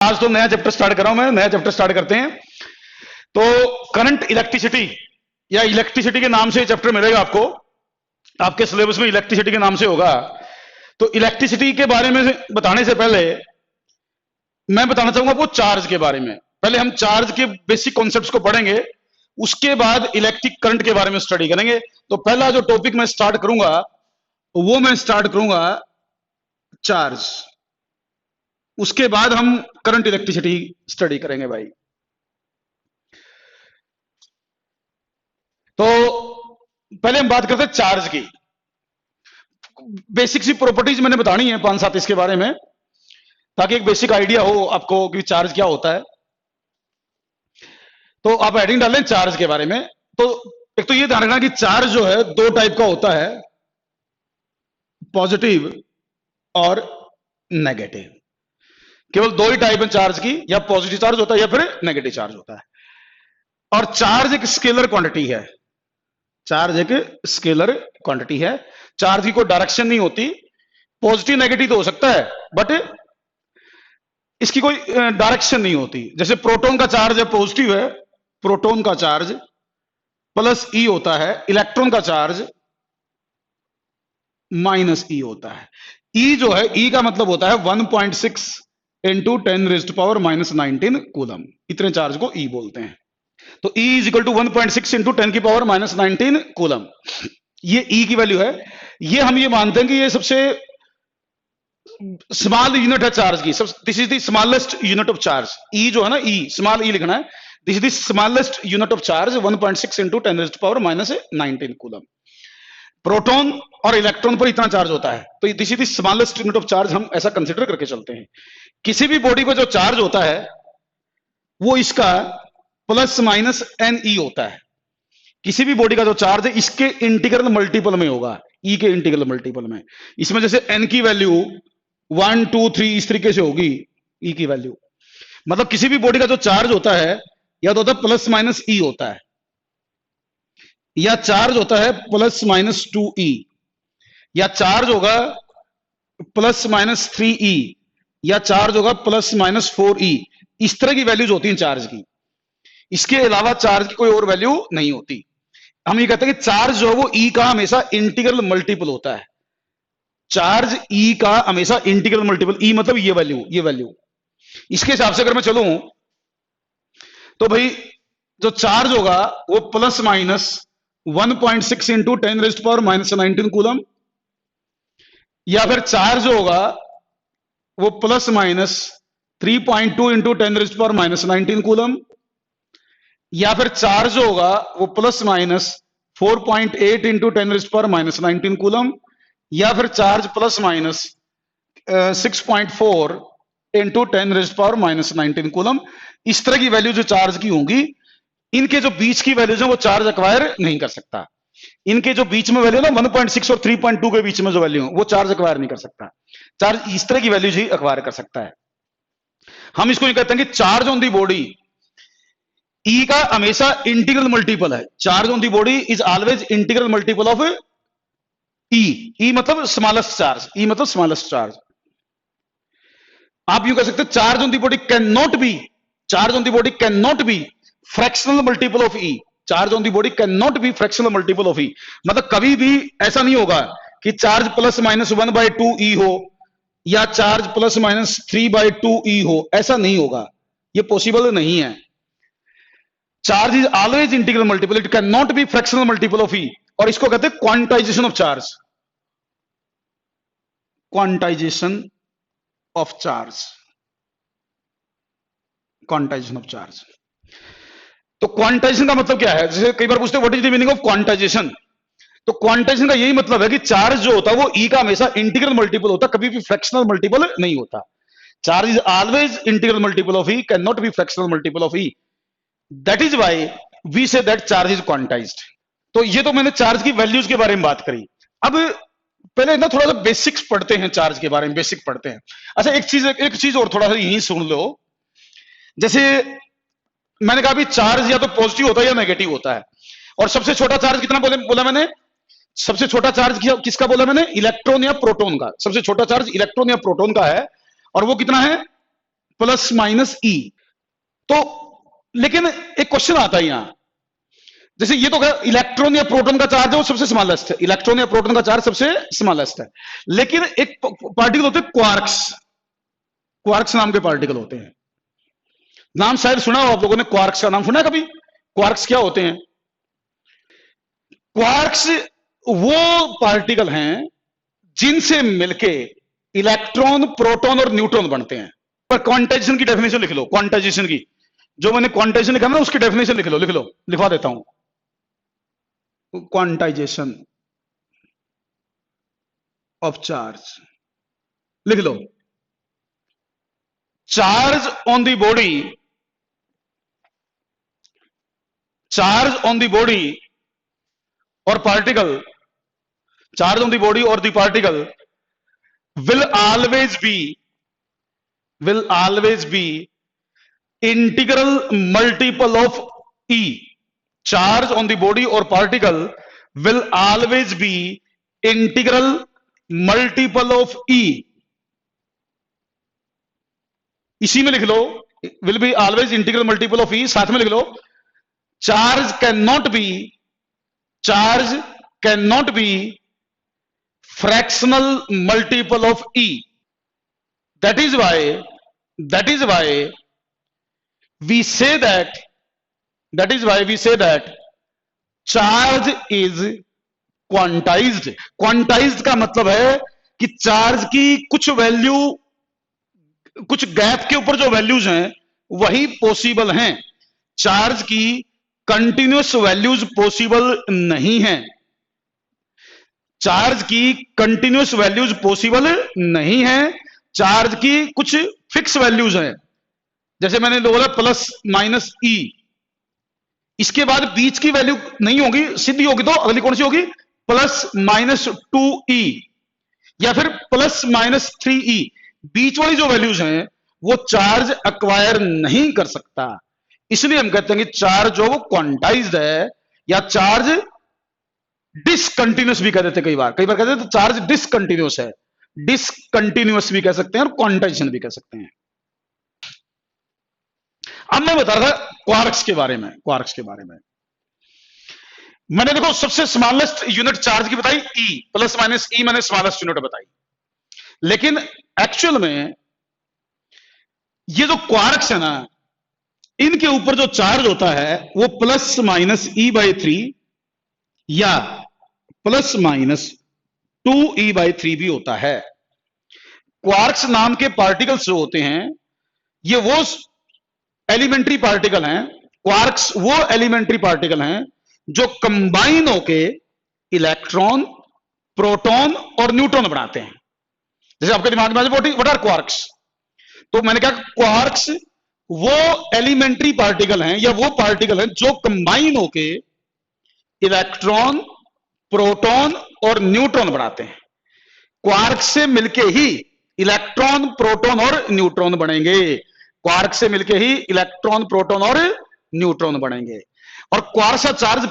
आज तो नया चैप्टर स्टार्ट कर रहा हूं मैं। नया चैप्टर स्टार्ट करते हैं। तो करंट इलेक्ट्रिसिटी या इलेक्ट्रिसिटी के नाम से चैप्टर मिलेगा आपको, आपके सिलेबस में इलेक्ट्रिसिटी के नाम से होगा। तो इलेक्ट्रिसिटी के बारे में बताने से पहले मैं बताना चाहूंगा वो चार्ज के बारे में। पहले हम चार्ज के बेसिक कॉन्सेप्ट्स को पढ़ेंगे, उसके बाद इलेक्ट्रिक करंट के बारे में स्टडी करेंगे। तो पहला जो टॉपिक मैं स्टार्ट करूंगा वो मैं स्टार्ट करूंगा चार्ज, उसके बाद हम करंट इलेक्ट्रिसिटी स्टडी करेंगे भाई। तो पहले हम बात करते हैं चार्ज की। बेसिक सी प्रॉपर्टीज मैंने बतानी है 5-7 इसके बारे में, ताकि एक बेसिक आइडिया हो आपको कि चार्ज क्या होता है। तो आप हेडिंग डालें चार्ज के बारे में। तो एक तो ये ध्यान रखना कि चार्ज जो है दो टाइप का होता है, पॉजिटिव और नेगेटिव। केवल दो ही टाइप है चार्ज की, या पॉजिटिव चार्ज होता है या फिर नेगेटिव चार्ज होता है। और चार्ज एक स्केलर क्वांटिटी है। चार्ज एक स्केलर क्वांटिटी है। चार्ज की कोई डायरेक्शन नहीं होती। पॉजिटिव नेगेटिव तो हो सकता है, बट इसकी कोई डायरेक्शन नहीं होती। जैसे प्रोटॉन का चार्ज है पॉजिटिव है, प्रोटॉन का चार्ज प्लस ई होता है। इलेक्ट्रॉन का चार्ज माइनस ई होता है। ई जो है, ई का मतलब होता है 1.6 इंटू 10⁻⁻19 कूलम। इतने चार्ज को ई बोलते हैं। तो E is equal to 1.6 into 10⁻⁻19 coulomb. ये E की वैल्यू है। ये हम ये मानते हैं कि ये सबसे स्मॉल यूनिट है चार्ज की। This is the smallest unit of charge. E जो है ना, E स्मॉल E लिखना है। This is the smallest unit of charge 1.6 into 10⁻⁻19 coulomb. Proton और इलेक्ट्रॉन पर इतना चार्ज होता है, तो this is the smallest unit of charge. हम ऐसा कंसिडर करके चलते हैं। किसी भी बॉडी पर जो चार्ज होता है वो इसका प्लस माइनस एन ई होता है। किसी भी बॉडी का जो चार्ज है इसके इंटीग्रल मल्टीपल में होगा, ई के इंटीग्रल मल्टीपल में। इसमें जैसे एन की वैल्यू 1, 2, 3 इस तरीके से होगी ई की वैल्यू। मतलब किसी भी बॉडी का जो चार्ज होता है या तो होता है प्लस माइनस ई होता है, या चार्ज होता है प्लस माइनस 2E, या चार्ज होगा प्लस माइनस 3E, या चार्ज होगा प्लस माइनस 4E। इस तरह की वैल्यूज होती हैं चार्ज की। इसके अलावा चार्ज की कोई और वैल्यू नहीं होती। हम ये कहते हैं कि चार्ज जो है वो E का हमेशा इंटीग्रल मल्टीपल होता है। चार्ज E का हमेशा इंटीग्रल मल्टीपल, E मतलब ये वैल्यू, ये वैल्यू। इसके हिसाब से अगर मैं चलूं तो भाई जो चार्ज होगा वो प्लस माइनस 1.6 इंटू 10⁻⁻19 कूलम, या फिर चार्ज होगा वो प्लस माइनस 3.2 इंटू 10⁻⁻19 कूलम, या फिर चार्ज होगा वो प्लस माइनस 4.8 इंटू 10⁻⁻19 कूलम, या फिर charge plus minus 6.4 into 10⁻⁻19 coulomb. इस तरह की वैल्यू जो चार्ज की होंगी, इनके जो बीच की वैल्यूज है वो चार्ज एक्वायर नहीं कर सकता। इनके जो बीच में वैल्यू ना 1.6 और 3.2 के बीच में जो वैल्यू वो चार्ज एक्वायर नहीं कर सकता। चार्ज इस तरह की वैल्यूज ही एक्वायर कर सकता है। हम इसको ये कहते हैं कि charge on the body E का हमेशा इंटीग्रल मल्टीपल है। Charge on the body is always integral multiple of E। E मतलब स्मॉलेस्ट चार्ज, E मतलब स्मॉलेस्ट चार्ज। आप यूं कह सकते हैं charge on the body can not B, charge on the body can not be fractional multiple of E। Charge on the body can not be fractional multiple of E। मतलब कभी भी ऐसा नहीं होगा कि चार्ज प्लस माइनस 1/2E हो या charge plus minus 3/2E हो। ऐसा नहीं होगा, ये पॉसिबल नहीं है। Charge is always integral multiple, it can not be fractional multiple of E। और इसको कहते हैं quantization of charge. Quantization of charge, quantization of charge. तो क्वांटाइजेशन का मतलब क्या है? जैसे कई बार पूछते हैं what is the meaning of quantization. तो क्वांटाइजेशन का यही मतलब है कि चार्ज जो होता है वो E का हमेशा इंटीग्रल मल्टीपल होता है, कभी भी फ्रैक्शनल मल्टीपल नहीं होता। Charge is always integral multiple of E, can not be fractional multiple of E। That is why we say that charge is quantised. तो ये तो मैंने चार्ज की वैल्यूज के बारे में बात करी। अब पहले ना थोड़ा सा बेसिक्स पढ़ते हैं चार्ज के बारे में, बेसिक पढ़ते हैं। अच्छा एक चीज और थोड़ा सा यही सुन लो। जैसे मैंने कहा भी चार्ज या तो पॉजिटिव होता है या नेगेटिव होता है। और सबसे छोटा चार्ज कितना बोला मैंने? सबसे छोटा चार्ज किसका बोला मैंने? इलेक्ट्रॉन या प्रोटॉन का। सबसे छोटा चार्ज इलेक्ट्रॉन या प्रोटॉन का है। और वो कितना है? प्लस माइनस ई। तो लेकिन एक क्वेश्चन आता है यहां, जैसे ये तो इलेक्ट्रॉन या प्रोटॉन का चार्ज है वो सबसे स्मॉलेस्ट है, इलेक्ट्रॉन या प्रोटॉन का चार्ज सबसे स्मॉलेस्ट है। लेकिन एक पार्टिकल होते हैं क्वार्क्स, क्वार्क्स नाम के पार्टिकल होते हैं। नाम शायद सुना हो आप लोगों ने, क्वार्क्स का नाम सुना है कभी? क्वार्क्स क्या होते हैं? क्वार्क्स वो पार्टिकल हैं जिनसे मिलके इलेक्ट्रॉन, प्रोटॉन और न्यूट्रॉन बनते हैं। पर क्वांटाइजेशन की डेफिनेशन लिख लो, क्वांटाइजेशन की, जो मैंने क्वांटाइजेशन लिखा ना उसकी डेफिनेशन लिख लो, लिखवा देता हूं। क्वांटाइजेशन ऑफ चार्ज लिख लो। Charge on the body, charge on the body और particle, charge on the body और the particle will always be integral multiple of E. Charge on the body or particle will always be integral multiple of E. इसी में लिख लो, will be always integral multiple of E। साथ में लिख लो, charge cannot be fractional multiple of E. That is why we say that charge is quantized। quantized का मतलब है कि चार्ज की कुछ वैल्यू, कुछ गैप के ऊपर जो वैल्यूज हैं वही पॉसिबल हैं। चार्ज की कंटिन्यूअस वैल्यूज पॉसिबल नहीं है, चार्ज की कंटिन्यूअस वैल्यूज पॉसिबल नहीं है। चार्ज की कुछ फिक्स वैल्यूज हैं, जैसे मैंने बोला प्लस माइनस ई, इसके बाद बीच की वैल्यू नहीं होगी, सीधी होगी, तो अगली कौन सी होगी? प्लस माइनस 2e या फिर प्लस माइनस 3e। बीच वाली जो वैल्यूज हैं वो चार्ज अक्वायर नहीं कर सकता, इसलिए हम कहते हैं कि चार्ज जो वो क्वांटाइज्ड है, या चार्ज डिसकंटिन्यूअस भी कह देते, कई बार कहते हैं तो चार्ज डिसकंटिन्यूअस है, डिसकंटिन्यूअस भी कह सकते हैं और क्वांटाइजेशन भी कह सकते हैं। अब मैं बता रहा था क्वार्क्स के बारे में, मैंने देखो सबसे स्मॉलेस्ट यूनिट चार्ज की बताई ई, प्लस माइनस ई मैंने स्मॉलेस्ट यूनिट बताई। लेकिन एक्चुअल में ये जो क्वार्क्स है ना, इनके ऊपर जो चार्ज होता है वो प्लस माइनस ई बाई 3 या प्लस माइनस 2e/3 भी होता है। क्वार्क्स नाम के पार्टिकल्स जो होते हैं ये वो एलिमेंट्री पार्टिकल हैं, क्वार्क्स वो एलिमेंट्री पार्टिकल हैं जो कंबाइन होके इलेक्ट्रॉन, प्रोटॉन और न्यूट्रॉन बनाते हैं। जैसे आपके दिमाग में व्हाट आर क्वार्क्स, तो मैंने कहा क्वार्क्स वो एलिमेंट्री पार्टिकल हैं या वो पार्टिकल हैं जो कंबाइन होके इलेक्ट्रॉन, प्रोटॉन और न्यूट्रॉन बनाते हैं। क्वार्क से मिलके ही इलेक्ट्रॉन, प्रोटॉन और न्यूट्रॉन बनेंगे, क्वार्क से मिलके ही इलेक्ट्रॉन, प्रोटॉन और न्यूट्रॉन बनेंगे। और क्वार्क का चार्ज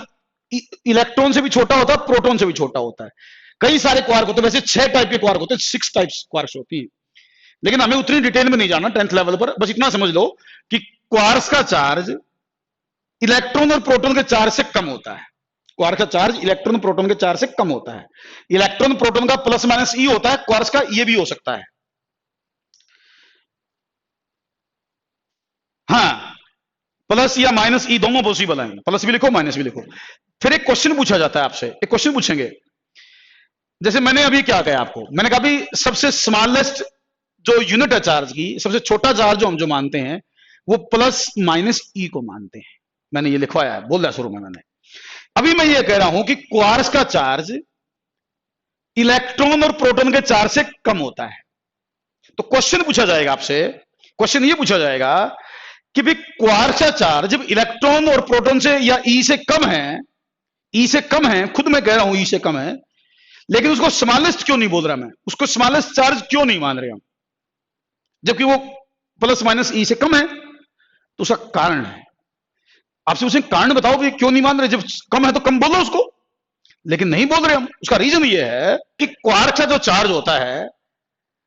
इलेक्ट्रॉन से भी छोटा होता है, प्रोटॉन से भी छोटा होता है। कई सारे क्वार्क होते हैं, वैसे 6 टाइप के क्वार्क होते हैं, 6 टाइप्स क्वार्क्स होती है, लेकिन हमें उतनी डिटेल में नहीं जाना 10th लेवल पर। बस इतना समझ लो कि क्वार्क्स का चार्ज इलेक्ट्रॉन और प्रोटॉन के चार्ज से कम होता है। क्वार्क का चार्ज इलेक्ट्रॉन, प्रोटॉन के चार्ज से कम होता है। इलेक्ट्रॉन, प्रोटॉन का प्लस माइनस ई होता है, क्वार्क्स का ये भी हो सकता है। हाँ, प्लस या माइनस ई दोनों पॉसिबल है, प्लस भी लिखो माइनस भी लिखो। फिर एक क्वेश्चन पूछा जाता है आपसे, एक क्वेश्चन पूछेंगे, जैसे मैंने अभी क्या कहा आपको, मैंने कहा भी सबसे स्मॉलेस्ट जो यूनिट है चार्ज की, सबसे छोटा चार्ज जो हम जो मानते हैं वो प्लस माइनस ई को मानते हैं। मैंने ये लिखवाया है, बोल दिया शुरू में मैंने। अभी मैं ये कह रहा हूं कि क्वार्क्स का चार्ज इलेक्ट्रॉन और प्रोटॉन के चार्ज से कम होता है। तो क्वेश्चन पूछा जाएगा आपसे, क्वेश्चन ये पूछा जाएगा कि भाई क्वार्क्स का चार्ज जब इलेक्ट्रॉन और प्रोटॉन से या ई से कम है, ई से कम है, खुद मैं कह रहा हूं ई से कम है, लेकिन उसको स्मॉलेस्ट क्यों नहीं बोल रहा मैं, उसको स्मॉलेस्ट चार्ज क्यों नहीं मान रहे हम, जबकि वो प्लस माइनस ई से कम है? तो उसका कारण है, आपसे उसे कारण बताओ कि क्यों नहीं मान रहे, जब कम है तो कम बोलो उसको, लेकिन नहीं बोल रहे हम। उसका रीजन ये है कि क्वार्क्स का जो चार्ज होता है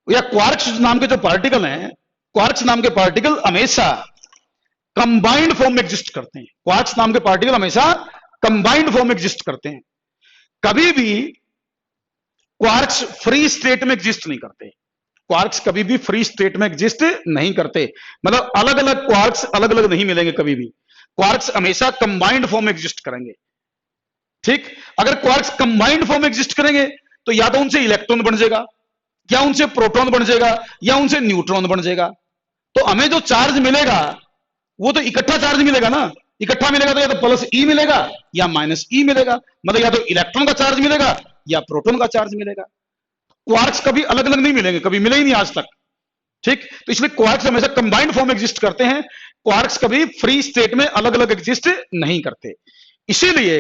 या क्वार्क्स नाम के जो पार्टिकल हैं क्वार्क्स नाम के पार्टिकल हमेशा कंबाइंड फॉर्म में एग्जिस्ट करते हैं। क्वार्क्स नाम के पार्टिकल हमेशा कंबाइंड फॉर्म में एग्जिस्ट करते हैं। कभी भी क्वार्क्स फ्री स्टेट में एग्जिस्ट नहीं करते। क्वार्क्स कभी भी फ्री स्टेट में एग्जिस्ट नहीं करते, मतलब अलग अलग क्वार्क्स अलग अलग नहीं मिलेंगे कभी भी। क्वार्क्स हमेशा कंबाइंड फॉर्म में एग्जिस्ट करेंगे। ठीक, अगर क्वार्क्स कंबाइंड फॉर्म में एग्जिस्ट करेंगे तो या तो उनसे इलेक्ट्रॉन बन जाएगा, या उनसे प्रोटॉन बन जाएगा, या उनसे न्यूट्रॉन बन जाएगा। तो हमें जो चार्ज मिलेगा वो तो इकट्ठा चार्ज मिलेगा ना। इकट्ठा मिलेगा तो या तो प्लस ई मिलेगा या माइनस ई मिलेगा, मतलब या तो इलेक्ट्रॉन का चार्ज मिलेगा या प्रोटॉन का चार्ज मिलेगा। क्वार्क्स कभी अलग अलग नहीं मिलेंगे, कभी मिले ही नहीं आज तक। ठीक, तो इसलिए क्वार्क्स हमेशा कंबाइंड फॉर्म में एग्जिस्ट करते हैं। क्वार्क्स कभी फ्री स्टेट में अलग अलग एग्जिस्ट नहीं करते। इसीलिए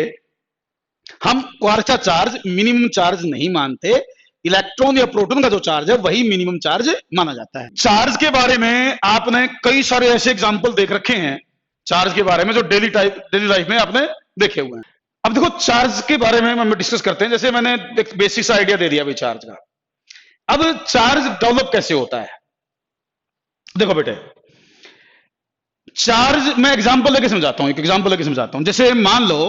हम क्वार्क का चार्ज मिनिमम चार्ज नहीं मानते। इलेक्ट्रॉन या प्रोटॉन का जो चार्ज है वही मिनिमम चार्ज माना जाता है। चार्ज के बारे में आपने कई सारे ऐसे एग्जांपल देख रखे हैं चार्ज के बारे में, जो डेली लाइफ में आपने देखे हुए हैं। अब देखो चार्ज के बारे में हम डिस्कस करते हैं। जैसे मैंने एक बेसिक सा आइडिया दे दिया भाई चार्ज का। अब चार्ज डेवलप कैसे होता है, देखो बेटे, चार्ज मैं एग्जांपल लेके समझाता हूं, एक एग्जांपल लेके समझाता हूं। जैसे मान लो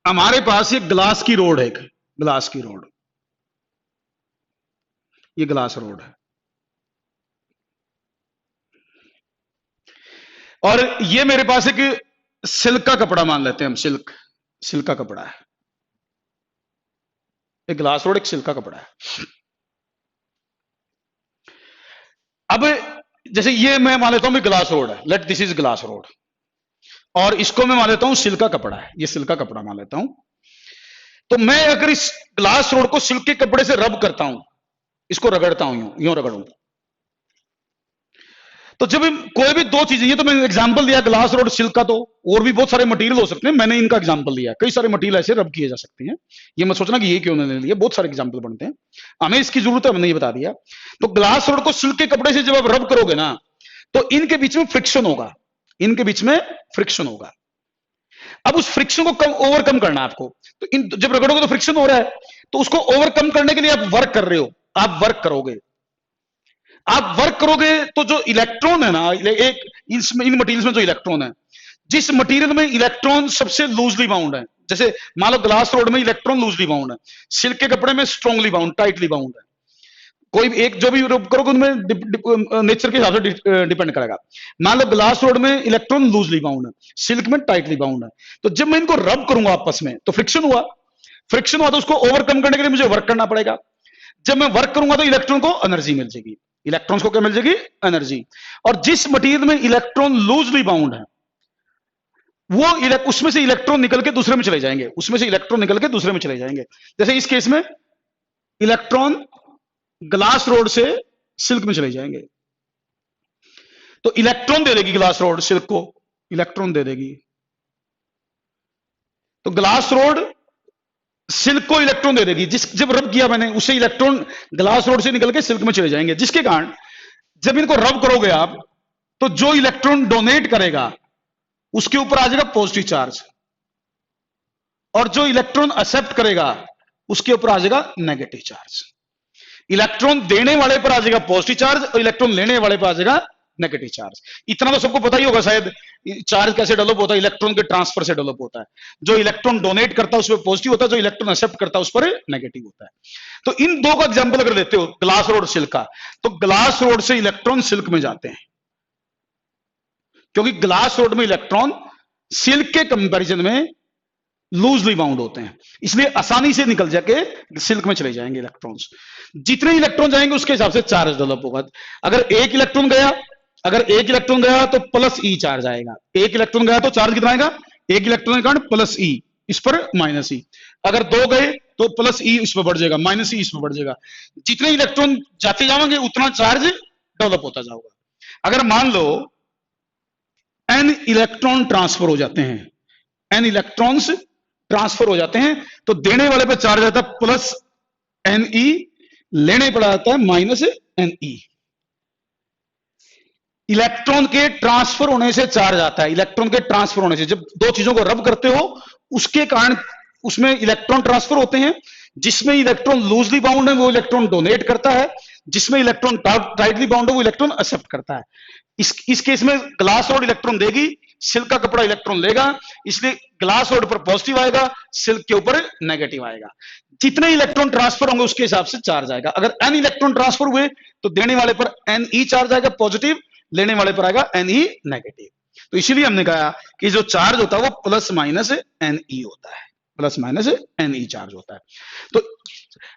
हमारे पास एक ग्लास की रोड है, एक ग्लास की रोड, ये ग्लास रोड है, और ये मेरे पास एक सिल्क का कपड़ा मान लेते हैं हम, सिल्क का कपड़ा है। एक ग्लास रोड, एक सिल्क का कपड़ा है। अब जैसे ये मैं मान लेता हूं ग्लास रोड है, let this is glass rod, और इसको मैं मान लेता हूं सिल्क का कपड़ा है, ये सिल्क का कपड़ा मान लेता हूं। तो मैं अगर इस ग्लास रोड को सिल्क के कपड़े से रब करता हूं, इसको रगड़ता हूं, यूं रगड़ूं, तो जब कोई भी दो चीजें, ये तो मैंने एग्जांपल दिया ग्लास रोड सिल्क का, तो और भी बहुत सारे मटेरियल हो सकते हैं, मैंने इनका एग्जांपल दिया। कई सारे मटेरियल ऐसे रब किए जा सकते हैं, ये मत सोचना कि ये क्यों मैंने लिया, बहुत सारे एग्जांपल बनते हैं, हमें इसकी जरूरत है, मैंने ये बता दिया। तो ग्लास रोड को सिल्क के कपड़े से जब आप रब करोगे ना, तो इनके बीच में फ्रिक्शन होगा, इनके बीच में फ्रिक्शन होगा। अब उस फ्रिक्शन को कम ओवरकम करना है आपको। तो इन जब रगड़ोगे तो फ्रिक्शन हो रहा है, तो उसको ओवरकम करने के लिए आप वर्क कर रहे हो, आप वर्क करोगे। आप वर्क करोगे तो जो इलेक्ट्रॉन है ना, एक इन मटेरियल्स में जो इलेक्ट्रॉन है, जिस मटेरियल में इलेक्ट्रॉन सबसे लूजली बाउंड है, जैसे मान लो ग्लास रोड में इलेक्ट्रॉन लूजली बाउंड है, सिल्क के कपड़े में स्ट्रांगली बाउंड, टाइटली बाउंड है। कोई एक जो भी रब करोगे उनमें नेचर के हिसाब से डिपेंड करेगा। मान लो ग्लास रोड में इलेक्ट्रॉन लूजली बाउंड है, सिल्क में टाइटली बाउंड है। तो जब मैं इनको रब करूंगा आपस में तो फ्रिक्शन हुआ, फ्रिक्शन हुआ तो उसको ओवरकम करने के लिए मुझे वर्क करना पड़ेगा। जब मैं वर्क करूंगा तो इलेक्ट्रॉन को एनर्जी मिल जाएगी, इलेक्ट्रॉन्स को क्या मिल जाएगी, एनर्जी। और जिस मटेरियल में इलेक्ट्रॉन लूजली बाउंड है, वो उसमें से इलेक्ट्रॉन निकल के दूसरे में चले जाएंगे, उसमें से इलेक्ट्रॉन निकल के दूसरे में चले जाएंगे। जैसे इस केस में इलेक्ट्रॉन ग्लास रोड से सिल्क में चले जाएंगे, तो इलेक्ट्रॉन दे देगी ग्लास रोड सिल्क को, इलेक्ट्रॉन दे देगी। तो ग्लास रोड सिल्क को इलेक्ट्रॉन दे देगी, जब रब किया मैंने, उससे इलेक्ट्रॉन ग्लास रोड से निकल के सिल्क में चले जाएंगे, जिसके कारण जब इनको रब करोगे आप, तो जो इलेक्ट्रॉन डोनेट करेगा उसके ऊपर आ जाएगा पॉजिटिव चार्ज, और जो इलेक्ट्रॉन एक्सेप्ट करेगा उसके ऊपर आ जाएगा नेगेटिव चार्ज। इलेक्ट्रॉन देने वाले पर आ जाएगा पॉजिटिव चार्ज और इलेक्ट्रॉन लेने वाले पर आ जाएगा नेगेटिव चार्ज। इतना तो सबको पता ही होगा शायद, चार्ज कैसे डेवलप होता है, इलेक्ट्रॉन के ट्रांसफर से डेवलप होता है। जो इलेक्ट्रॉन डोनेट करता है उस पर पॉजिटिव होता है, जो इलेक्ट्रॉन एक्सेप्ट करता है उस पर नेगेटिव होता है। तो इन दो का एग्जांपल अगर लेते हो ग्लास रोड सिल्क का, तो ग्लास रोड से इलेक्ट्रॉन सिल्क में जाते हैं, क्योंकि ग्लास रोड में इलेक्ट्रॉन सिल्क के कंपैरिजन में लूजली बाउंड होते हैं, इसलिए आसानी से निकल जाके सिल्क में चले जाएंगे इलेक्ट्रॉन्स। जितने इलेक्ट्रॉन जाएंगे उसके हिसाब से चार्ज डेवलप होगा। अगर एक इलेक्ट्रॉन गया तो प्लस ई चार्ज आएगा, एक इलेक्ट्रॉन गया तो चार्ज कितना आएगा, एक इलेक्ट्रॉन के कारण प्लस ई, इस पर माइनस ई। अगर दो गए तो प्लस ई इस पर बढ़ जाएगा, माइनस ई इस पर बढ़ जाएगा। जितने इलेक्ट्रॉन जाते जाएंगे उतना चार्ज डेवलप होता जाएगा। अगर मान लो एन इलेक्ट्रॉन ट्रांसफर हो जाते हैं, एन इलेक्ट्रॉन्स ट्रांसफर हो जाते हैं, तो देने वाले पे चार्ज आता है प्लस एन ई, लेने पर आता है माइनस एन ई। इलेक्ट्रॉन के ट्रांसफर होने से चार्ज आता है, इलेक्ट्रॉन के ट्रांसफर होने से, जब दो चीजों को रब करते हो उसके कारण उसमें इलेक्ट्रॉन ट्रांसफर होते हैं, जिसमें इलेक्ट्रॉन लूजली बाउंड है वो इलेक्ट्रॉन डोनेट करता है, जिसमें इलेक्ट्रॉन टाइटली बाउंड है वो इलेक्ट्रॉन एक्सेप्ट करता है। इस केस में ग्लास रोड इलेक्ट्रॉन देगी, सिल्क का कपड़ा इलेक्ट्रॉन लेगा, इसलिए ग्लास रोड पर पॉजिटिव आएगा, सिल्क के ऊपर नेगेटिव आएगा। जितने इलेक्ट्रॉन ट्रांसफर होंगे उसके हिसाब से चार्ज आएगा। अगर n इलेक्ट्रॉन ट्रांसफर हुए तो देने वाले पर Ne चार्ज आएगा पॉजिटिव, लेने वाले पर आएगा Ne नेगेटिव। तो इसीलिए हमने कहा कि जो चार्ज होता है वो प्लस माइनस Ne होता है, प्लस माइनस Ne चार्ज होता है। तो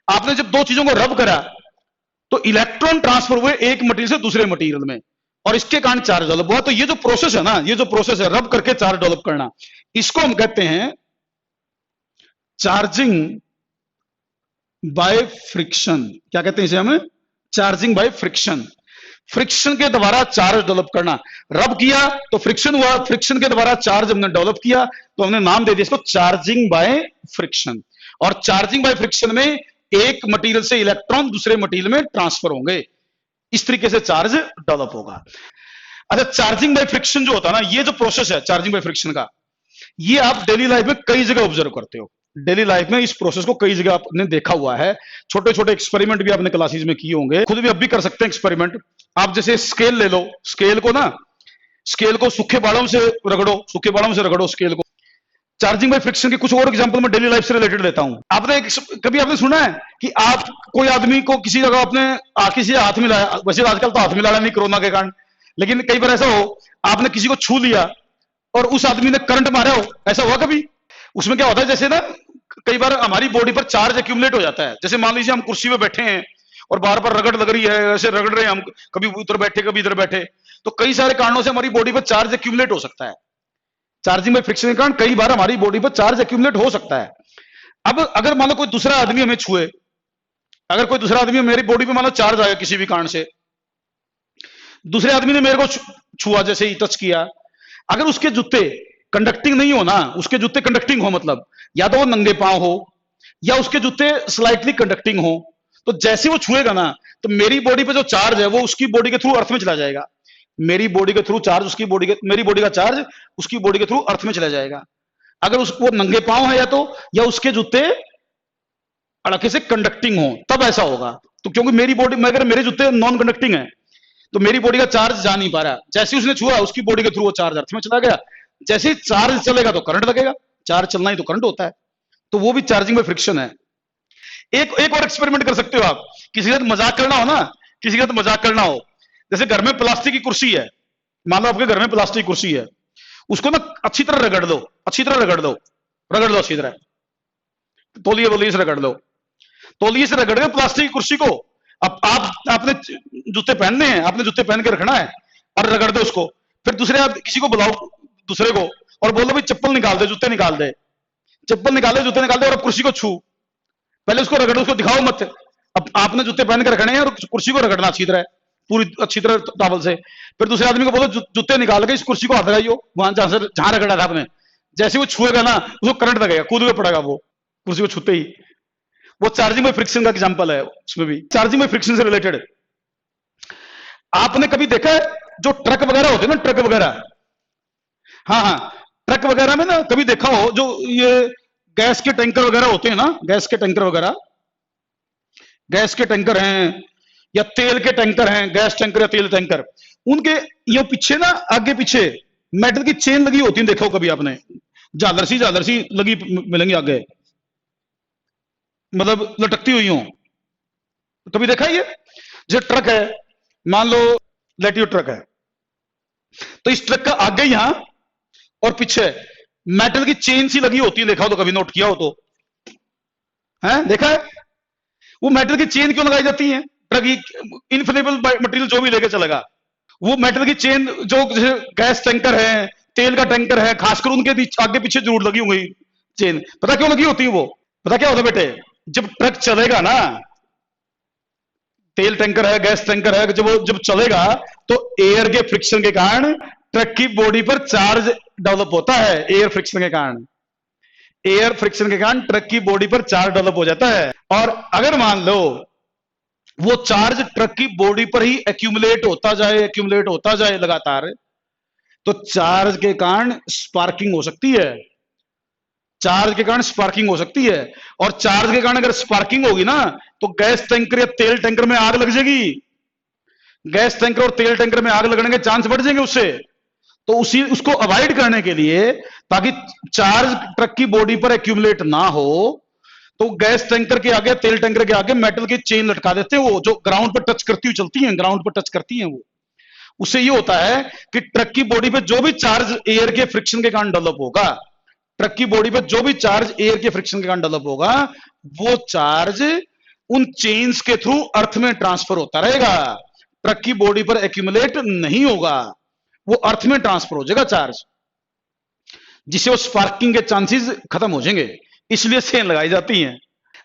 आपने जब दो चीजों को रब करा तो इलेक्ट्रॉन ट्रांसफर हुए एक मटेरियल से दूसरे मटेरियल में, और इसके कारण चार्ज डेवलप हुआ। तो ये जो प्रोसेस है ना, ये जो प्रोसेस है रब करके चार्ज डेवलप करना, इसको हम कहते हैं चार्जिंग बाय फ्रिक्शन। क्या कहते हैं इसे हम? Charging by friction. फ्रिक्शन के द्वारा चार्ज डेवलप करना। रब किया तो फ्रिक्शन हुआ, फ्रिक्शन के द्वारा चार्ज हमने डेवलप किया तो हमने नाम दे दिया इसको चार्जिंग बाय फ्रिक्शन। और चार्जिंग बाय फ्रिक्शन में एक मटेरियल से इलेक्ट्रॉन दूसरे मटेरियल में ट्रांसफर होंगे, इस तरीके से चार्ज डेवलप होगा। अच्छा, चार्जिंग बाय फ्रिक्शन जो होता है ना, ये जो प्रोसेस है चार्जिंग बाय फ्रिक्शन का, ये आप डेली लाइफ में कई जगह ऑब्जर्व करते हो। डेली लाइफ में इस प्रोसेस को कई जगह आपने देखा हुआ है। छोटे छोटे एक्सपेरिमेंट भी आपने क्लासेस में किए होंगे, खुद भी अब भी कर सकते हैं एक्सपेरिमेंट। आप जैसे स्केल ले लो, स्केल को ना, स्केल को सूखे बालों से रगड़ो, सूखे बालों से रगड़ो स्केल को। चार्जिंग बाय फ्रिक्शन के कुछ और एग्जांपल मैं डेली लाइफ से रिलेटेड लेता हूं। आपने कभी आपने सुना है कि आप कोई आदमी को किसी जगह आपने किसी हाथ मिलाया, वैसे आजकल तो हाथ मिलाना नहीं कोरोना के कारण, लेकिन कई बार ऐसा हो आपने किसी को छू लिया और उस आदमी ने करंट मारा हो, ऐसा हुआ कभी? उसमें क्या होता है, जैसे ना कई बार हमारी बॉडी पर चार्ज एक्यूमुलेट हो जाता है। जैसे मान लीजिए हम कुर्सी पे बैठे हैं और बार बार रगड़ लग रही है, ऐसे रगड़ रहे हैं हम, कभी उधर बैठे कभी इधर बैठे, तो कई सारे कारणों से हमारी बॉडी पर चार्ज एक्यूमुलेट हो सकता है। चार्जिंग बाय फ्रिक्शन के कारण कई बार हमारी बॉडी पर चार्ज एक्यूमुलेट हो सकता है। अब अगर मान लो कोई दूसरा आदमी हमें छुए, अगर कोई दूसरा आदमी मेरी बॉडी पे मान लो चार्ज आया किसी भी कारण से, दूसरे आदमी ने मेरे को छुआ, जैसे ही टच किया, अगर उसके जूते कंडक्टिंग नहीं हो ना, उसके जूते कंडक्टिंग हो, मतलब या तो वो नंगे पांव हो या उसके जूते स्लाइटली कंडक्टिंग हो, तो जैसे वो छुएगा ना तो मेरी बॉडी पे जो चार्ज है वो उसकी बॉडी के थ्रू अर्थ में चला जाएगा। मेरी बॉडी के थ्रू चार्ज उसकी बॉडी के, मेरी बॉडी का चार्ज उसकी बॉडी के थ्रू अर्थ में चला जाएगा। अगर वो नंगे पांव है या उसके जूते अड़के से कंडक्टिंग हो तब ऐसा होगा। तो क्योंकि मेरी बॉडी में अगर मेरे जूते नॉन कंडक्टिंग है तो मेरी बॉडी का चार्ज जा नहीं पा रहा, जैसे उसने छुआ उसकी बॉडी के थ्रू वो चार्ज अर्थ में चला गया। जैसे ही चार्ज चलेगा तो करंट लगेगा, चार्ज चलना ही तो करंट होता है। तो वो भी चार्जिंग बाय फ्रिक्शन है। एक और एक्सपेरिमेंट कर सकते हो आप, किसी के साथ मजाक करना हो ना, किसी के साथ मजाक करना हो, जैसे घर में प्लास्टिक की कुर्सी है, मान लो आपके घर में प्लास्टिक कुर्सी है, उसको ना अच्छी तरह रगड़ दो, अच्छी तरह रगड़ दो, रगड़ दो अच्छी तरह, तौलिए से रगड़ दो, तौलिए से रगड़ दो प्लास्टिक की कुर्सी को। अब आपने जूते पहनने हैं, आपने जूते पहन के रखना है और रगड़ दो उसको। फिर किसी को बुलाओ दूसरे को और बोलो भाई चप्पल निकाल दे, जूते निकाल दे, चप्पल निकाल दे, जूते निकाल दे, और अब कुर्सी को छू, पहले उसको रगड़ो, उसको दिखाओ मत। अब आपने जूते पहन के रखने हैं और कुर्सी को रगड़ना अच्छी तरह, पूरी अच्छी तरह टॉवल से। फिर दूसरे आदमी को बोलो जूते निकाल के इस कुर्सी को हाथ लगाइयो वहां जहां रगड़ा था आपने। जैसे वो छुएगा ना उसको करंट लगेगा, कूद के पड़ेगा वो कुर्सी को छूते ही। वो चार्जिंग बाय फ्रिक्शन का एग्जांपल है। उसमें भी चार्जिंग बाय फ्रिक्शन से रिलेटेड आपने कभी देखा है जो ट्रक वगैरह होते हैं ना, ट्रक वगैरह, हाँ, ट्रक वगैरह में ना कभी देखा हो जो ये गैस के टैंकर वगैरह होते हैं ना, गैस के टैंकर वगैरह, गैस के टैंकर हैं या तेल के टैंकर हैं, गैस टैंकर या तेल टैंकर, उनके ये पीछे ना आगे पीछे मेटल की चेन लगी होती है, देखो कभी आपने, झालर सी लगी मिलेंगी आगे, मतलब लटकती हुई हो, कभी देखा ये? जो ट्रक है, मान लो लेटियो ट्रक है, तो इस ट्रक का आगे यहां और पीछे मेटल की चेन सी लगी होती है, देखा हो तो, कभी नोट किया हो तो, है देखा है? वो मेटल की चेन क्यों लगाई जाती है? ट्रक की इनफ्लेमेबल मटेरियल जो भी लेके चलेगा, वो मेटल की चेन जो जैसे गैस टैंकर है, तेल का टैंकर है, खासकर उनके आगे पीछे जरूर लगी होंगी चेन। पता क्यों लगी होती है वो? पता क्या होता है बेटे, जब ट्रक चलेगा ना, तेल टैंकर है, गैस टैंकर है, जब चलेगा तो एयर के फ्रिक्शन के कारण ट्रक की बॉडी पर चार्ज डेवलप होता है। एयर फ्रिक्शन के कारण, एयर फ्रिक्शन के कारण ट्रक की बॉडी पर चार्ज डेवलप हो जाता है। और अगर मान लो वो चार्ज ट्रक की बॉडी पर ही एक्यूमुलेट होता जाए लगातार, तो चार्ज के कारण स्पार्किंग हो सकती है। चार्ज के कारण स्पार्किंग हो सकती है, और चार्ज के कारण अगर स्पार्किंग होगी ना तो गैस टैंकर या तेल टैंकर में आग लग जाएगी। गैस टैंकर और तेल टैंकर में आग लगने के चांस बढ़ जाएंगे उससे। तो उसको अवॉइड करने के लिए, ताकि चार्ज ट्रक की बॉडी पर एक्यूमुलेट ना हो, तो गैस टैंकर के आगे, तेल टैंकर के आगे मेटल की चेन लटका देते हैं, वो जो ग्राउंड पर टच करती हुई चलती हैं, ग्राउंड पर टच करती हैं वो। उससे ये होता है कि ट्रक की बॉडी पे जो भी चार्ज एयर के फ्रिक्शन के कारण डेवलप होगा, ट्रक की बॉडी पे जो भी चार्ज एयर के फ्रिक्शन के कारण डेवलप होगा, वो चार्ज उन चेन्स के थ्रू अर्थ में ट्रांसफर होता रहेगा, ट्रक की बॉडी पर एक्यूमुलेट नहीं होगा, वो अर्थ में ट्रांसफर हो जाएगा चार्ज, जिससे वो स्पार्किंग के चांसेस खत्म हो जाएंगे। इसलिए चेन लगाई जाती हैं।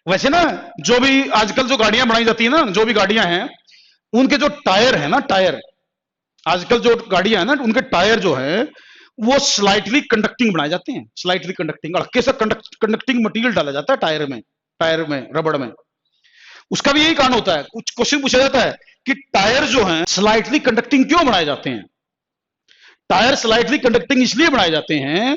वैसे ना, जो भी आजकल जो गाड़ियां बनाई जाती है ना, जो भी गाड़ियां हैं, उनके जो टायर है ना, टायर, आजकल जो गाड़ियां हैं ना, उनके टायर जो है वो स्लाइटली कंडक्टिंग बनाए जाते हैं, स्लाइटली कंडक्टिंग, हल्के सा कंडक्टिंग मटेरियल डाला जाता है टायर में, रबड़ में। उसका भी यही कारण होता है। कुछ क्वेश्चन पूछा जाता है कि टायर जो हैं स्लाइटली कंडक्टिंग क्यों बनाए जाते हैं। टायर स्लाइटली कंडक्टिंग इसलिए बनाए जाते हैं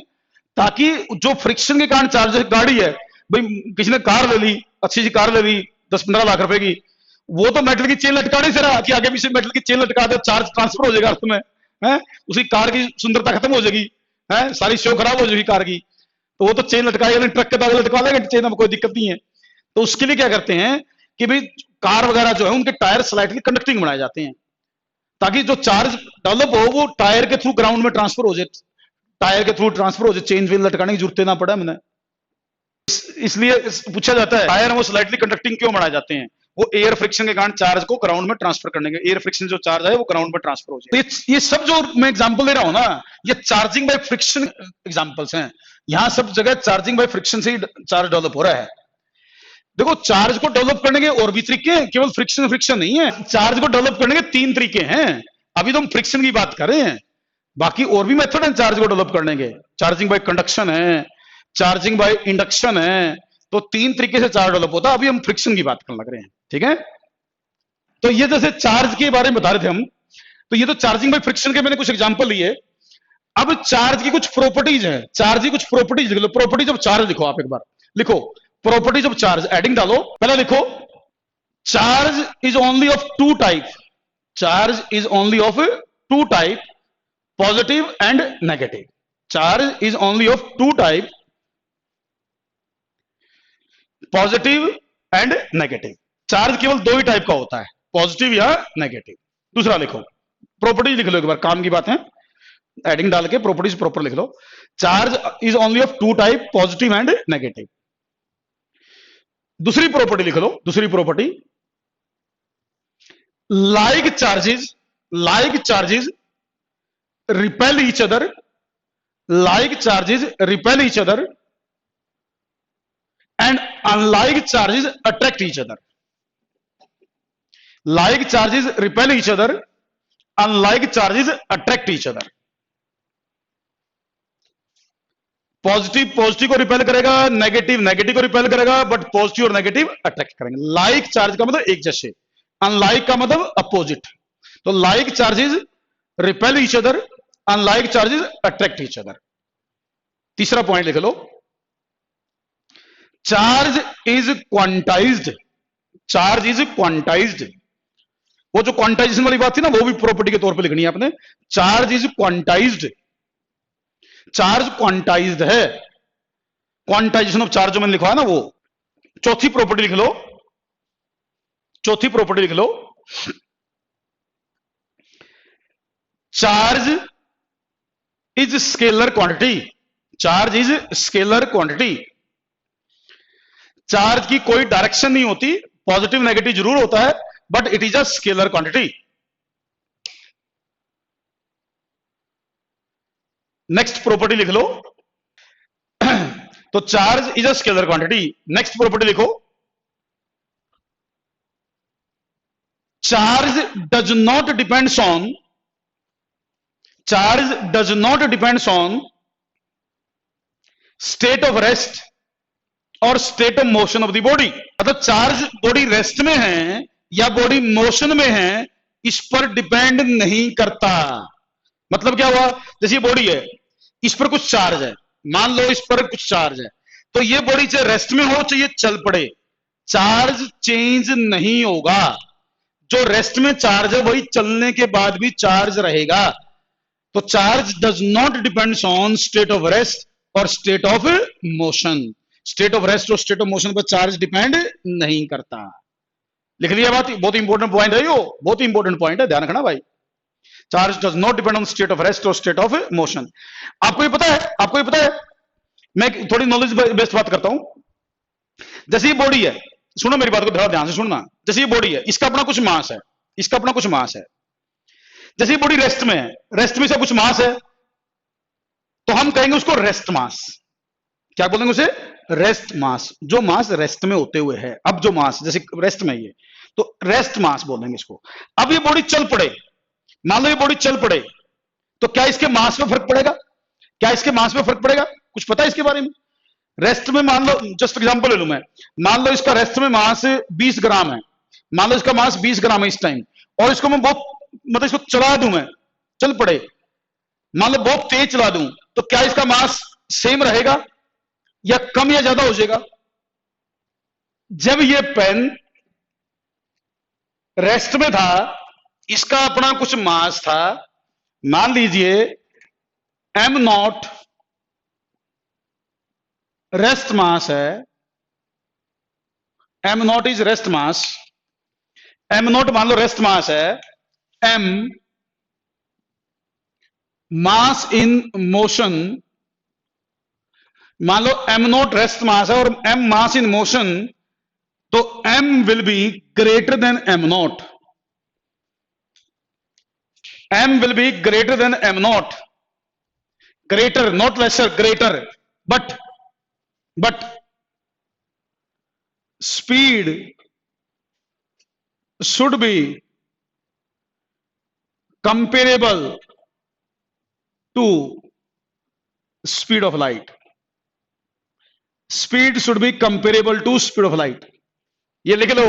ताकि जो फ्रिक्शन के कारण चार्ज, गाड़ी है भाई, किसी ने कार ले ली, अच्छी सी कार ले ली 10-15 लाख रुपए की, वो तो मेटल की चेन लटका नहीं रहा कि आगे पीछे मेटल की चेन लटका दे, चार्ज ट्रांसफर हो जाएगा अर्थ में, है उसकी कार की सुंदरता खत्म हो जाएगी, है सारी शो खराब हो जाएगी कार की। तो वो तो चेन लटकाएगा नहीं, ट्रक के आगे लटका देगा चेन, अब कोई दिक्कत नहीं है। तो उसके लिए क्या करते हैं कि भाई कार वगैरह जो है उनके टायर स्लाइटली कंडक्टिंग बनाए जाते हैं, ताकि जो चार्ज डेवलप हो वो टायर के थ्रू ग्राउंड में ट्रांसफर हो जाए, टायर के थ्रू ट्रांसफर हो जाए, चेन व्हील लटकाने की जरूरत ना पड़े मैंने। इसलिए पूछा जाता है टायर वो स्लाइटली कंडक्टिंग क्यों बनाए जाते हैं, वो एयर फ्रिक्शन के कारण चार्ज को ग्राउंड में ट्रांसफर करने के, एयर फ्रिक्शन जो चार्ज है वो ग्राउंड में ट्रांसफर हो जाए। तो ये सब जो मैं एग्जांपल दे रहा हूं ना, ये चार्जिंग बाय फ्रिक्शन एग्जांपल्स हैं। यहां सब जगह चार्जिंग बाय फ्रिक्शन से ही चार्ज डेवलप हो रहा है। देखो, चार्ज को डेवलप करने के और भी तरीके हैं, केवल फ्रिक्शन नहीं है। चार्ज को डेवलप करने के 3 तरीके हैं। अभी तो हम फ्रिक्शन की बात कर रहे हैं, बाकी और भी मेथड हैं चार्ज को डेवलप करने के। चार्जिंग बाय कंडक्शन है, चार्जिंग बाय इंडक्शन है, तो 3 तरीके से चार्ज डेवलप होता है। अभी हम फ्रिक्शन की बात करने लग रहे हैं, ठीक है। तो ये जैसे चार्ज के बारे में बता रहे थे हम, तो ये तो चार्जिंग बाय फ्रिक्शन के मैंने कुछ एग्जांपल लिए। अब चार्ज की कुछ प्रॉपर्टीज है, चार्ज की कुछ प्रॉपर्टीज लिख लो। प्रॉपर्टीज ऑफ चार्ज लिखो, आप एक बार लिखो प्रॉपर्टीज ऑफ चार्ज, एडिंग डालो। पहला लिखो, charge is only of 2 type, charge is only of 2 type, positive and negative. Charge is only of 2 type, positive and negative. Charge केवल 2 ही टाइप का होता है, पॉजिटिव या नेगेटिव। दूसरा लिखो, प्रॉपर्टीज लिख लो एक बार, काम की बात है, एडिंग डाल के प्रॉपर्टीज प्रॉपर लिख लो। Charge is only of 2 type, positive and negative. दूसरी प्रॉपर्टी लिख लो, दूसरी property, like charges repel each other, like charges repel each other and unlike charges attract each other. Like charges repel each other, unlike charges attract each other. Positive को repel करेगा, negative को repel करेगा, but positive और negative attract करेंगे। Like charge का मतलब एक जैसे, अनलाइक का मतलब अपोजिट। तो like charges repel each other, unlike charges attract each other. तीसरा पॉइंट लिख लो, charge is quantized, charge is quantized. वो जो क्वांटाइजेशन वाली बात थी ना, वो भी प्रॉपर्टी के तौर पे लिखनी है आपने। Charge is quantized, charge quantized है, क्वांटाइजेशन ऑफ चार्ज जो मैंने लिखा है ना वो। चौथी प्रॉपर्टी लिख लो, चौथी प्रॉपर्टी लिख लो, charge is scalar quantity, charge is scalar quantity. Charge की कोई डायरेक्शन नहीं होती, पॉजिटिव नेगेटिव जरूर होता है, but it is a scalar quantity. Next property लिख लो, तो charge is a scalar quantity. Next property लिखो, charge does not depends on, charge does not depends on state of rest और state of motion of the body. मतलब charge body rest में है या body motion में है, इस पर डिपेंड नहीं करता। मतलब क्या हुआ, जैसे ये बॉडी है, इस पर कुछ चार्ज है, मान लो इस पर कुछ चार्ज है, तो ये बॉडी चाहे रेस्ट में हो चाहे चल पड़े, चार्ज चेंज नहीं होगा। जो रेस्ट में चार्ज है वही चलने के बाद भी चार्ज रहेगा। तो charge does not depends on state of rest और state of motion. State of rest और स्टेट ऑफ मोशन पर चार्ज डिपेंड नहीं करता। लिख लिया बात? बहुत इंपॉर्टेंट पॉइंट है, यो बहुत इंपॉर्टेंट पॉइंट है, ध्यान रखना भाई। Charge does not depend on state of rest और स्टेट ऑफ मोशन। आपको ये पता है, आपको ये पता है, मैं थोड़ी नॉलेज बेस्ड बात करता हूं। जैसे ये बॉडी है, सुनो मेरी बात को ध्यान से सुनना। जैसे ये बॉडी है, इसका अपना कुछ मास है, इसका अपना कुछ मास है। जैसे ये बॉडी रेस्ट में है, रेस्ट में से कुछ मास है, तो हम कहेंगे उसको रेस्ट मास। क्या बोलेंगे उसे? Rest mass. जो मास रेस्ट में होते हुए है, अब जो मास जैसे रेस्ट में ये, तो रेस्ट मास बोलेंगे इसको। अब ये बॉडी चल पड़े, मान लो ये बॉडी चल पड़े, तो क्या इसके मास में फर्क पड़ेगा? क्या इसके मास में फर्क पड़ेगा? कुछ पता है इसके बारे में? रेस्ट में मान लो, जस्ट एग्जांपल ले लूं मैं, मान लो इसका रेस्ट में मास 20 ग्राम है, मान लो इसका मास 20 ग्राम है इस टाइम, और इसको मैं बहुत मतलब इसको चला दूं, मैं चल पड़े, मान लो बहुत तेज चला दूं, तो क्या इसका मास सेम रहेगा या कम या ज्यादा हो जाएगा? जब ये पेन रेस्ट में था, इसका अपना कुछ मास था, मान लीजिए m0 रेस्ट मास है, m0 is rest mass, m0 मान लो रेस्ट मास है, m मास इन मोशन, मान लो m0 रेस्ट मास है और m मास इन मोशन, तो m will be greater than m0, m will be greater than m0, greater, not lesser, greater, but speed should be comparable to speed of light. Speed should be comparable to speed of light. ये लिख लो।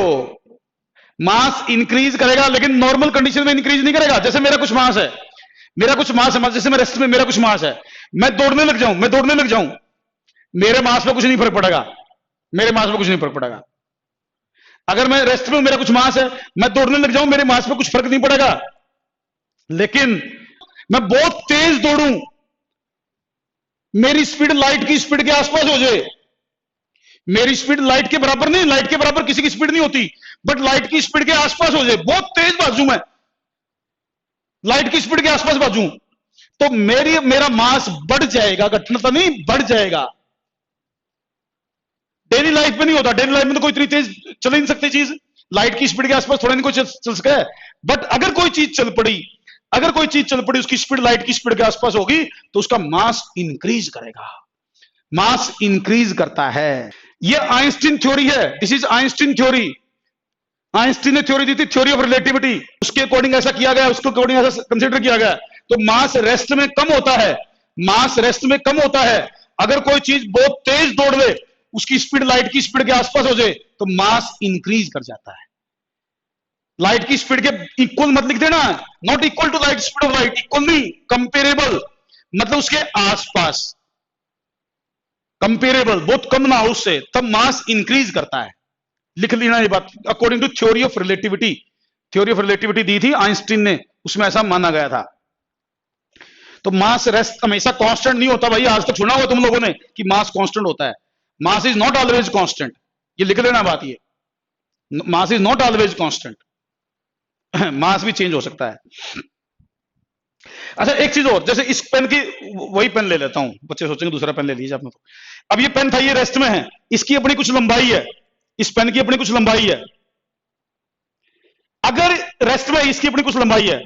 मास increase करेगा लेकिन normal condition में increase नहीं करेगा। जैसे मेरा कुछ मास है, मेरा कुछ मास है, जैसे मैं रेस्ट में मेरा कुछ मास है, मैं दौड़ने लग जाऊं, मैं दौड़ने लग जाऊं, मेरे मास पे कुछ नहीं फर्क पड़ेगा, मेरे मास पे कुछ नहीं फर्क पड़ेगा। अगर मैं रेस्ट में मेरा कुछ मास है, मैं दौड़ने लग जाऊं, मेरे मास पे कुछ फर्क नहीं पड़ेगा। लेकिन मैं बहुत तेज दौड़ूं, मेरी स्पीड लाइट की स्पीड के आसपास हो जाए, मेरी स्पीड लाइट के बराबर नहीं, लाइट के बराबर किसी की स्पीड नहीं होती, बट लाइट की स्पीड के आसपास हो जाए, बहुत तेज बाजू में लाइट की स्पीड के आसपास बाजू, तो मेरा मास बढ़ जाएगा, घटना नहीं बढ़ जाएगा। डेली लाइफ में नहीं होता, डेली लाइफ में तो कोई इतनी तेज चल नहीं सकती चीज, लाइट की स्पीड के आसपास थोड़ा नहीं कोई चल सका है। बट अगर कोई चीज चल पड़ी, अगर कोई चीज चल पड़ी, उसकी स्पीड लाइट की स्पीड के आसपास होगी, तो उसका मास इंक्रीज करेगा, मास इंक्रीज करता है। ये आइंस्टीन थ्योरी है, this is Einstein theory. Einstein ने थ्योरी दी थी, थ्योरी ऑफ रिलेटिविटी, उसके अकॉर्डिंग ऐसा किया गया, उसके अकॉर्डिंग ऐसा कंसीडर किया गया। तो मास रेस्ट में कम होता है, मास रेस्ट में कम होता है। अगर कोई चीज बहुत तेज दौड़ ले, उसकी स्पीड लाइट की स्पीड के आसपास हो जाए, तो मास इंक्रीज कर जाता है। लाइट की स्पीड के इक्वल मत लिख देना, not equal to light speed of light, equal नहीं, कंपेरेबल, मतलब उसके आसपास, कंपेरेबल, बहुत कम ना हो उससे, तब मास इंक्रीज करता है। लिख लेना ये बात, according to theory of relativity. Theory of relativity दी थी आइंस्टीन ने, उसमें ऐसा माना गया था। तो मास रेस्ट हमेशा कांस्टेंट नहीं होता भाई, आज तक सुना होगा तुम लोगों ने कि मास कांस्टेंट होता है। Mass is not always constant, ये लिख लेना बात, ये mass is not always constant, mass भी चेंज हो सकता है। अच्छा एक चीज और, जैसे इस पेन की, वही पेन ले लेता हूं, बच्चे सोचेंगे दूसरा पेन ले लीजिए आपने। तो अब ये पेन था, ये रेस्ट में है, इसकी अपनी कुछ लंबाई है, इस पेन की अपनी कुछ लंबाई है। अगर रेस्ट में इसकी अपनी कुछ लंबाई है,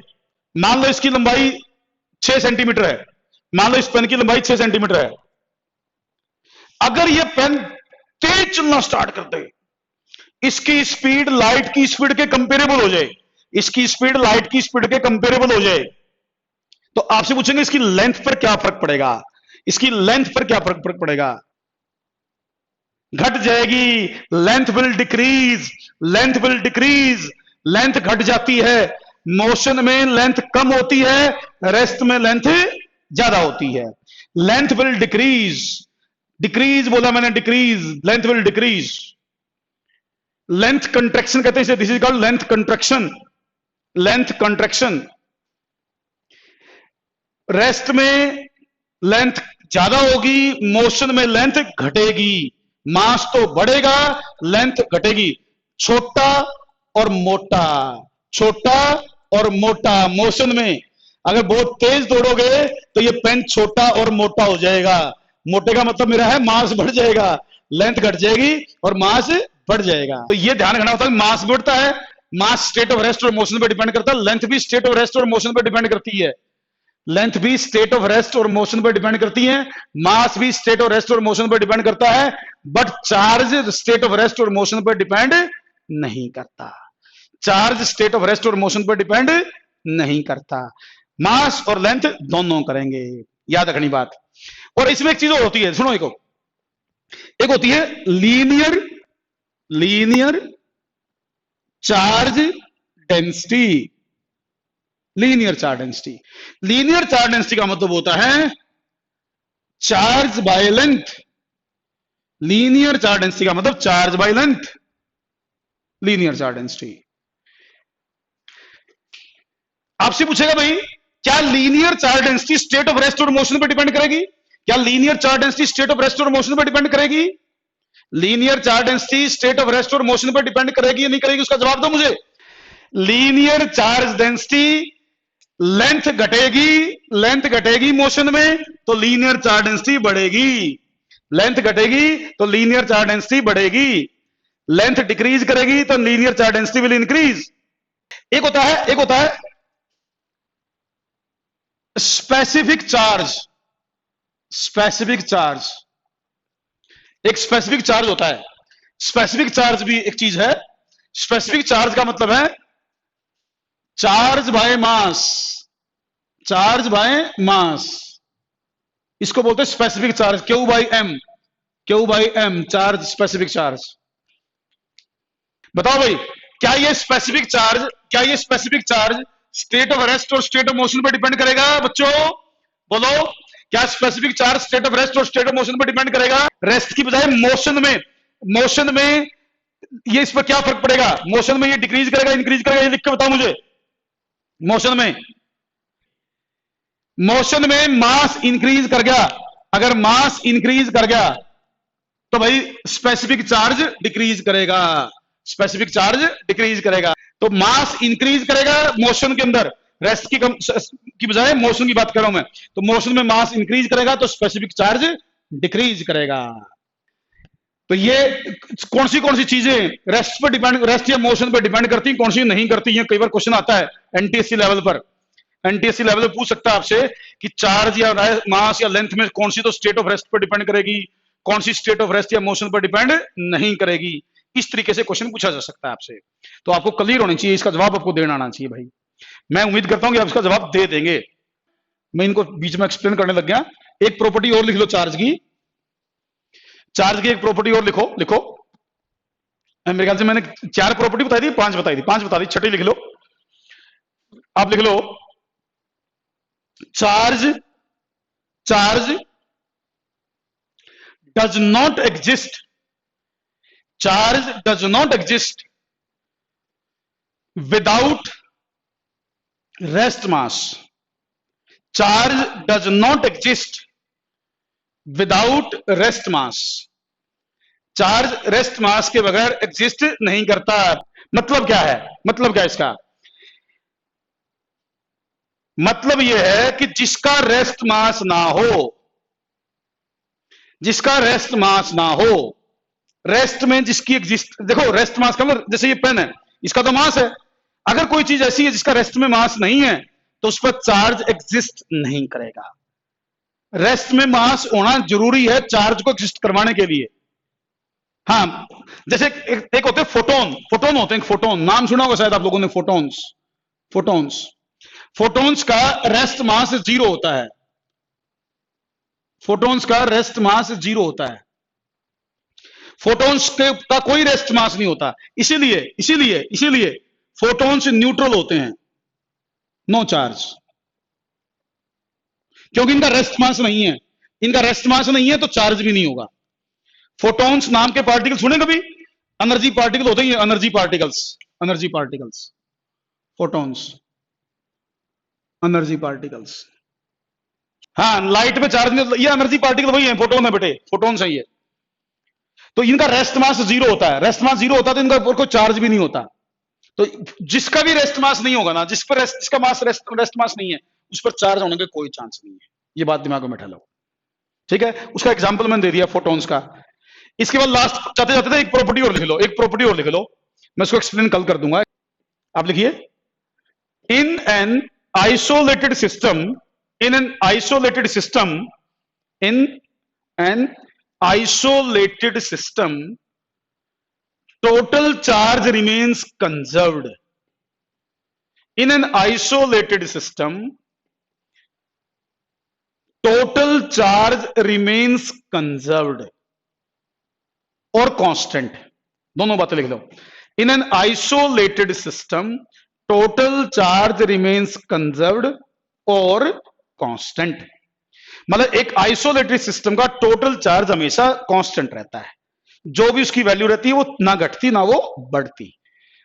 मान लो इसकी लंबाई 6 सेंटीमीटर है, मान लो इस पेन की लंबाई 6 सेंटीमीटर है। अगर ये पेन तेज चलना स्टार्ट कर दे, इसकी स्पीड लाइट की स्पीड के कंपेरेबल हो जाए, इसकी स्पीड लाइट की स्पीड के कंपेरेबल हो जाए, तो आपसे पूछेंगे इसकी लेंथ पर क्या फर्क पड़ेगा, इसकी लेंथ पर क्या फर्क पड़ेगा? घट जाएगी, length will decrease, length will decrease, length घट जाती है। मोशन में लेंथ कम होती है, रेस्ट में लेंथ ज्यादा होती है। लेंथ विल डिक्रीज, डिक्रीज बोला मैंने, decrease, length will decrease. Length contraction कहते हैं इसे, this is called length contraction, length contraction. Rest में लेंथ ज्यादा होगी, मोशन में लेंथ घटेगी। मास तो बढ़ेगा, लेंथ घटेगी। छोटा और मोटा, छोटा और मोटा मोशन में, अगर बहुत तेज दौड़ोगे तो ये पेन छोटा और मोटा हो जाएगा। मोटे का मतलब मेरा है मास बढ़ जाएगा, लेंथ घट जाएगी और मास बढ़ जाएगा। तो ये ध्यान रखना होता है, मास बढ़ता है, मास स्टेट ऑफ रेस्ट और मोशन पर डिपेंड करता है, लेंथ भी स्टेट ऑफ रेस्ट और मोशन पर डिपेंड करती है। लेंथ भी स्टेट ऑफ रेस्ट और मोशन पर डिपेंड करती है, मास भी स्टेट ऑफ रेस्ट और मोशन पर डिपेंड करता है, but charge state of rest और मोशन पर डिपेंड नहीं करता। चार्ज स्टेट ऑफ रेस्ट और मोशन पर डिपेंड नहीं करता, मास और लेंथ दोनों करेंगे, याद रखनी बात। और इसमें एक चीज और होती है, सुनो, एक होती है linear, linear charge density. Linear charge density, linear charge density का मतलब होता है charge by length. Linear charge density का मतलब charge by length, linear charge density. आपसे पूछेगा भाई, क्या linear charge density state of rest और मोशन पर डिपेंड करेगी? क्या linear charge density state of rest और मोशन पर डिपेंड करेगी? Linear charge density state of rest और मोशन पर डिपेंड करेगी या नहीं करेगी? उसका जवाब दो मुझे। लीनियर चार्ज डेंसिटी, लेंथ घटेगी, लेंथ घटेगी मोशन में तो लीनियर चार्ज डेंसिटी बढ़ेगी। लेंथ घटेगी तो लीनियर चार्ज डेंसिटी बढ़ेगी। लेंथ डिक्रीज करेगी तो linear charge density will increase. एक होता है स्पेसिफिक चार्ज। स्पेसिफिक चार्ज, एक स्पेसिफिक चार्ज होता है। स्पेसिफिक चार्ज भी एक चीज है। स्पेसिफिक चार्ज का मतलब है charge by mass, charge by mass, इसको बोलते हैं specific charge. Q by M, Q by M, charge, specific charge. बताओ भाई, क्या ये स्पेसिफिक चार्ज, क्या ये specific charge state of rest और स्टेट ऑफ मोशन पर डिपेंड करेगा? बच्चों बोलो, क्या specific charge state of rest और स्टेट ऑफ मोशन पर डिपेंड करेगा? रेस्ट की बजाय मोशन में, मोशन में ये इस पर क्या फर्क पड़ेगा? मोशन में ये डिक्रीज करेगा, इंक्रीज करेगा? ये लिख के बताओ मुझे। मोशन में, मोशन में मास इंक्रीज कर गया, अगर मास इंक्रीज कर गया तो भाई स्पेसिफिक चार्ज डिक्रीज करेगा, स्पेसिफिक चार्ज डिक्रीज करेगा। तो मास इंक्रीज करेगा मोशन के अंदर, रेस्ट की बजाय मोशन की बात कर रहा हूं मैं, तो मोशन में मास इंक्रीज करेगा तो स्पेसिफिक चार्ज डिक्रीज करेगा। तो ये कौन सी चीजें रेस्ट पर डिपेंड, रेस्ट या मोशन पर डिपेंड करती हैं, कौन सी नहीं करती हैं? कई बार क्वेश्चन आता है एनटीएससी लेवल पर, एनटीएससी लेवल पर पूछ सकता है आपसे कि चार्ज या मास या लेंथ में कौन सी तो स्टेट ऑफ रेस्ट पर डिपेंड करेगी, कौन सी स्टेट ऑफ रेस्ट या मोशन पर डिपेंड नहीं करेगी। इस तरीके से क्वेश्चन पूछा जा सकता है आपसे, तो आपको क्लियर होनी चाहिए, इसका जवाब आपको देना आना चाहिए भाई। मैं उम्मीद करता हूं कि आप इसका जवाब दे देंगे। मैं इनको बीच में एक्सप्लेन करने लग गया। एक प्रॉपर्टी और लिख लो चार्ज की, चार्ज की एक प्रॉपर्टी और लिखो, लिखो। मेरे ख्याल से मैंने 4 प्रॉपर्टी बताई थी, 5 बताई थी, 5 बता दी, छठी लिख लो। आप लिख लो charge, charge does not exist, charge does not exist without rest mass. Charge does not exist without rest mass. Charge rest mass के बगैर एग्जिस्ट नहीं करता। मतलब क्या है? मतलब क्या है इसका? मतलब यह है कि जिसका रेस्ट मास ना हो, जिसका रेस्ट मास ना हो, रेस्ट में जिसकी एग्जिस्ट, देखो रेस्ट मास का मतलब जैसे ये पेन है, इसका तो मास है। अगर कोई चीज ऐसी है जिसका रेस्ट में मास नहीं है तो उस पर चार्ज एग्जिस्ट नहीं करेगा। रेस्ट में मास होना जरूरी है चार्ज को एग्जिस्ट करवाने के लिए। हाँ, जैसे एक होते हैं फोटोन, फोटोन होते हैं, फोटोन नाम सुना होगा शायद आप लोगों ने, फोटोन्स। फोटोन्स, फोटोन्स का रेस्ट मास 0 होता है। फोटोन्स का रेस्ट मास 0 होता है। फोटोन्स का कोई रेस्ट मास नहीं होता, इसीलिए इसीलिए इसीलिए फोटोन्स न्यूट्रल होते हैं, नो चार्ज, क्योंकि इनका रेस्ट मास नहीं है। इनका रेस्ट मास नहीं है तो चार्ज भी नहीं होगा। फोटॉन्स नाम के पार्टिकल सुने कभी? एनर्जी पार्टिकल होते हैं, energy particles, energy particles, photons, energy particles. हाँ, लाइट में चार्ज नहीं, ये एनर्जी पार्टिकल वही है, फोटोन है बेटे, फोटॉन्स है ये। तो इनका रेस्ट मास जीरो होता है, रेस्ट मास जीरो होता है तो इनका कोई चार्ज भी नहीं होता। तो जिसका भी रेस्ट मास नहीं होगा ना, जिस पर जिसका मास रेस्ट मास नहीं है, उस पर चार्ज होने का कोई चांस नहीं है। ये बात दिमाग में बैठा लो, ठीक है। उसका एग्जांपल मैंने दे दिया फोटॉन्स का। इसके बाद लास्ट जाते जाते एक प्रॉपर्टी और लिख लो, एक प्रॉपर्टी और लिख लो, मैं इसको एक्सप्लेन कल कर दूंगा। आप लिखिए, in an isolated system, in an isolated system, in an isolated system, total charge remains conserved. In an isolated system, total charge remains conserved or constant. दोनों बातें लिख लो। In an isolated system, total charge remains conserved or constant. मतलब एक isolated system का total charge हमेशा constant रहता है, जो भी उसकी वैल्यू रहती है वो ना घटती ना वो बढ़ती।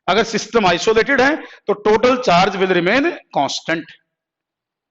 अगर सिस्टम आइसोलेटेड है तो total charge will remain constant.